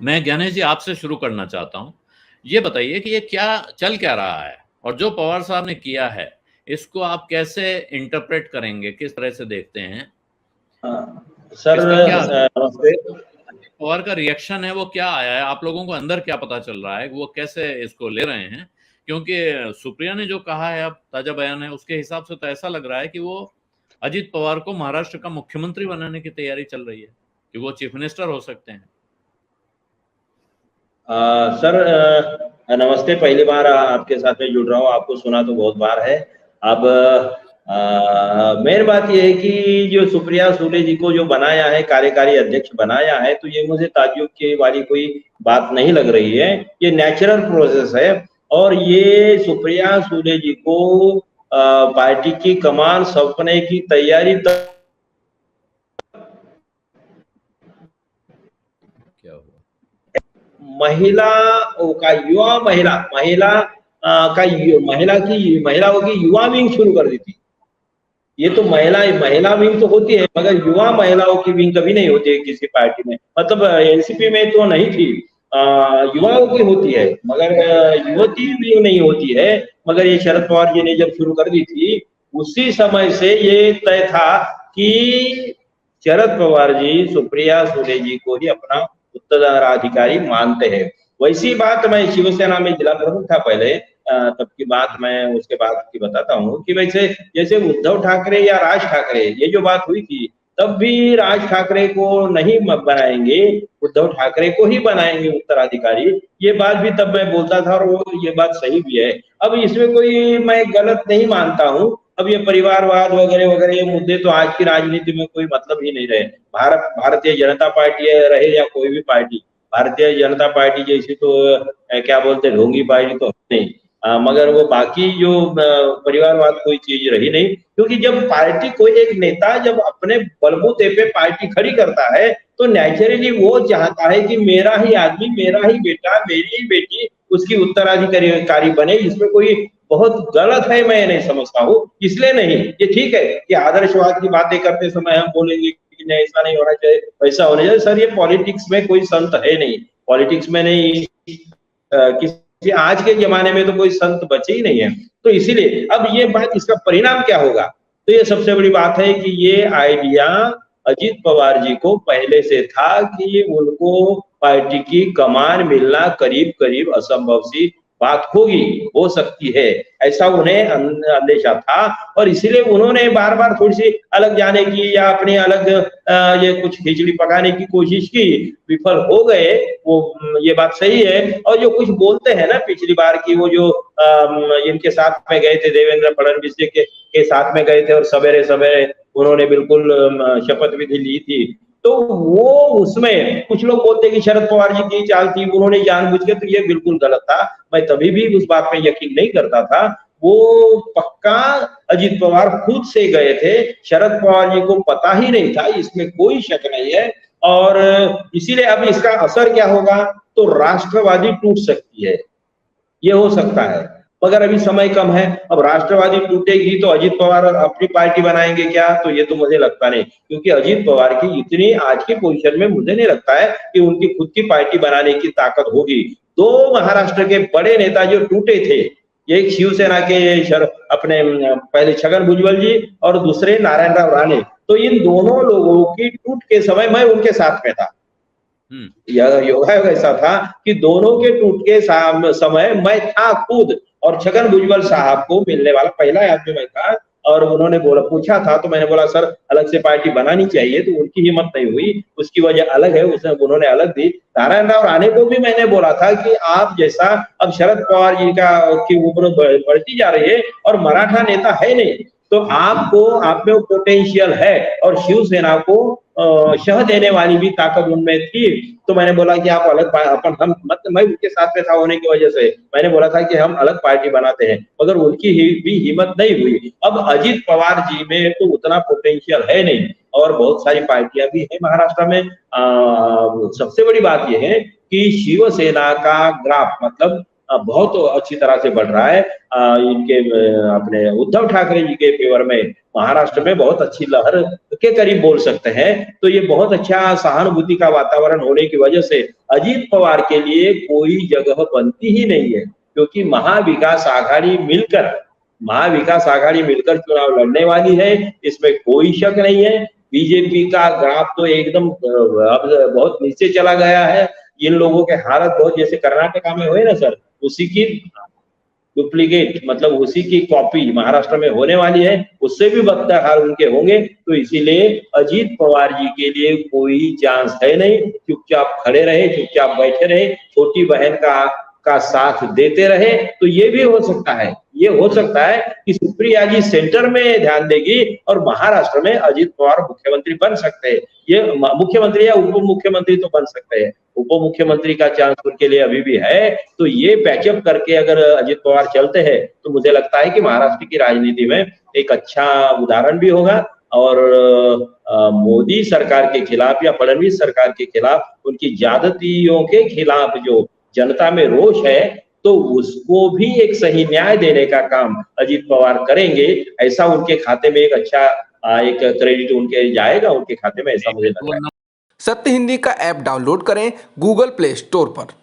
मैं ज्ञानेश जी आपसे शुरू करना चाहता हूँ। ये बताइए कि ये क्या रहा है और जो पवार साहब ने किया है, इसको आप कैसे इंटरप्रेट करेंगे? किस तरह से देखते हैं? सर इसका क्या नमस्ते। पवार का रिएक्शन है वो क्या आया है? आप लोगों को अंदर क्या पता चल रहा है? वो कैसे इसको ले रहे हैं? क्योंकि सुप्रिया ने जो कहा है, अब ताजा बयान है, उसके हिसाब से तो ऐसा लग रहा है कि वो अजित पवार को महाराष्ट्र का मुख्यमंत्री बनाने की तैयारी चल रही है कि वो चीफ मिनिस्टर हो सकते हैं। सर नमस्ते। पहली बार आपके साथ में जुड़ रहा हूँ। आपको सुना तो बहुत बार है। अब मेन बात यह है कि जो सुप्रिया सुले जी को जो बनाया है, कार्यकारी अध्यक्ष बनाया है, तो ये मुझे ताज्जुब की वाली कोई बात नहीं लग रही है। ये नेचुरल प्रोसेस है। और ये सुप्रिया सुले जी को पार्टी की कमान सौंपने की तैयारी क्या हुआ? महिला का युवा महिलाओं की युवा विंग शुरू कर दी थी। ये तो महिला विंग तो होती है, मगर युवा महिलाओं की विंग कभी नहीं होती है किसी पार्टी में। मतलब एनसीपी में तो नहीं थी। युवाओं की होती है, मगर युवती विंग नहीं होती है। मगर ये शरद पवार जी ने जब शुरू कर दी थी, उसी समय से ये तय था कि शरद पवार जी सुप्रिया सुले जी को ही अपना उत्तराधिकारी मानते हैं। वैसी बात मैं शिवसेना में जिला प्रमुख था पहले, तब की बात मैं उसके बाद की बताता हूँ कि वैसे जैसे उद्धव ठाकरे या राज ठाकरे, ये जो बात हुई थी, तब भी राज ठाकरे को नहीं बनाएंगे, उद्धव ठाकरे को ही बनाएंगे उत्तराधिकारी। ये बात भी तब मैं बोलता था, और वो ये बात सही भी है। अब इसमें कोई मैं गलत नहीं मानता हूँ। अब ये परिवारवाद वगैरह वगैरह ये मुद्दे तो आज की राजनीति में कोई मतलब ही नहीं रहे। भारतीय जनता पार्टी रहे या कोई भी पार्टी, भारतीय जनता पार्टी जैसी तो क्या बोलते हैं, ढोंगी पार्टी तो नहीं। मगर वो बाकी जो परिवारवाद कोई चीज रही नहीं। क्योंकि जब पार्टी कोई एक नेता जब अपने बलबूते पे पार्टी खड़ी करता है, तो नेचुरली वो चाहता है कि मेरा ही आदमी, मेरा ही बेटा, मेरी ही बेटी उसकी उत्तराधिकारी बने। इसमें कोई बहुत गलत है मैं नहीं समझता हूँ। इसलिए नहीं, ये ठीक है कि आदर्शवाद की बातें करते समय हम बोलेंगे कि नहीं ऐसा नहीं होना चाहिए, वैसा होना चाहिए। सर ये पॉलिटिक्स में कोई संत है नहीं, पॉलिटिक्स में नहीं। किसी आज के जमाने में तो कोई संत बचे ही नहीं है। तो इसीलिए अब ये बात, इसका परिणाम क्या होगा, तो ये सबसे बड़ी बात है कि ये आइडिया अजीत पवार जी को पहले से था कि उनको पार्टी की कमान मिलना करीब करीब असंभव सी बात होगी, हो सकती है, ऐसा उन्हें अंदेशा था। और इसीलिए उन्होंने बार बार थोड़ी सी अलग जाने की या अपने अलग ये कुछ खिचड़ी पकाने की कोशिश की, विफल हो गए। वो ये बात सही है। और जो कुछ बोलते हैं ना पिछली बार की, वो जो इनके साथ में गए थे, देवेंद्र फडणवीस जी के साथ में गए थे और सवेरे सवेरे उन्होंने बिल्कुल शपथ विधि ली थी। तो वो उसमें कुछ लोग बोलते हैं कि शरद पवार जी की चाल थी, उन्होंने जानबूझ के, तो ये बिल्कुल गलत था। मैं तभी भी उस बात पे यकीन नहीं करता था। वो पक्का अजीत पवार खुद से गए थे, शरद पवार जी को पता ही नहीं था, इसमें कोई शक नहीं है। और इसीलिए अब इसका असर क्या होगा, तो राष्ट्रवादी टूट सकती है, ये हो सकता है। मगर अभी समय कम है। अब राष्ट्रवादी टूटेगी तो अजीत पवार अपनी पार्टी बनाएंगे क्या, तो ये तो मुझे लगता नहीं। क्योंकि अजीत पवार की इतनी आज की पोजीशन में मुझे नहीं लगता है कि उनकी खुद की पार्टी बनाने की ताकत होगी। दो महाराष्ट्र के बड़े नेता जो टूटे थे, एक शिवसेना के अपने पहले छगन भुजबल जी और दूसरे नारायण राव राणे, तो इन दोनों लोगों की टूट के समय मैं उनके साथ में था। यह योगायोग ऐसा था कि दोनों के टूट के समय मैं था खुद, और छगन भुजबल साहब को मिलने वाला पहला आदमी मैं था। और उन्होंने बोला, पूछा था, तो मैंने बोला सर अलग से पार्टी बनानी चाहिए, तो उनकी हिम्मत नहीं हुई, उसकी वजह अलग है, उन्होंने अलग दी। नारायण राव राणे को भी मैंने बोला था कि आप जैसा, अब शरद पवार जी की उम्र बढ़ती जा रही है और मराठा नेता है नहीं, तो आपको, आप में पोटेंशियल है, और शिवसेना को शह देने वाली भी ताकत उनमें थी। तो मैंने बोला कि आप अलग अपन हम मत, मैं उनके साथ में था होने की वजह से मैंने बोला था कि हम अलग पार्टी बनाते हैं, मगर उनकी भी हिम्मत नहीं हुई। अब अजीत पवार जी में तो उतना पोटेंशियल है नहीं, और बहुत सारी पार्टियां भी है महाराष्ट्र में। सबसे बड़ी बात यह है कि शिवसेना का ग्राफ, मतलब बहुत अच्छी तरह से बढ़ रहा है। इनके अपने उद्धव ठाकरे जी के फेवर में महाराष्ट्र में बहुत अच्छी लहर के करीब बोल सकते हैं। तो ये बहुत अच्छा सहानुभूति का वातावरण होने की वजह से अजीत पवार के लिए कोई जगह बनती ही नहीं है, क्योंकि महाविकास आघाड़ी मिलकर चुनाव लड़ने वाली है, इसमें कोई शक नहीं है। बीजेपी का ग्राफ तो एकदम अब बहुत नीचे चला गया है। इन लोगों के हालत बहुत, जैसे कर्नाटका में हुए ना सर, उसी की डुप्लीकेट, मतलब उसी की कॉपी महाराष्ट्र में होने वाली है, उससे भी बदतर हाल उनके होंगे। तो इसीलिए अजीत पवार जी के लिए कोई चांस है नहीं। चुपचाप खड़े रहे, चुपचाप बैठे रहे, छोटी बहन का साथ देते रहे, तो ये भी हो सकता है, ये हो सकता है कि सुप्रिया जी सेंटर में ध्यान देगी और महाराष्ट्र में अजीत पवार मुख्यमंत्री बन सकते हैं। ये मुख्यमंत्री या उप मुख्यमंत्री तो बन सकते हैं, उप मुख्यमंत्री का चांस उनके लिए अभी भी है। तो ये पैचअप करके अगर अजीत पवार चलते हैं तो मुझे लगता है कि महाराष्ट्र की राजनीति में एक अच्छा उदाहरण भी होगा। और मोदी सरकार के खिलाफ या फडणवीस सरकार के खिलाफ, उनकी ज्यादतियों के खिलाफ जो जनता में रोष है, तो उसको भी एक सही न्याय देने का काम अजीत पवार करेंगे। ऐसा उनके खाते में एक अच्छा एक क्रेडिट उनके जाएगा उनके खाते में, ऐसा मुझे लगता है। सत्य हिंदी का ऐप डाउनलोड करें गूगल प्ले स्टोर पर।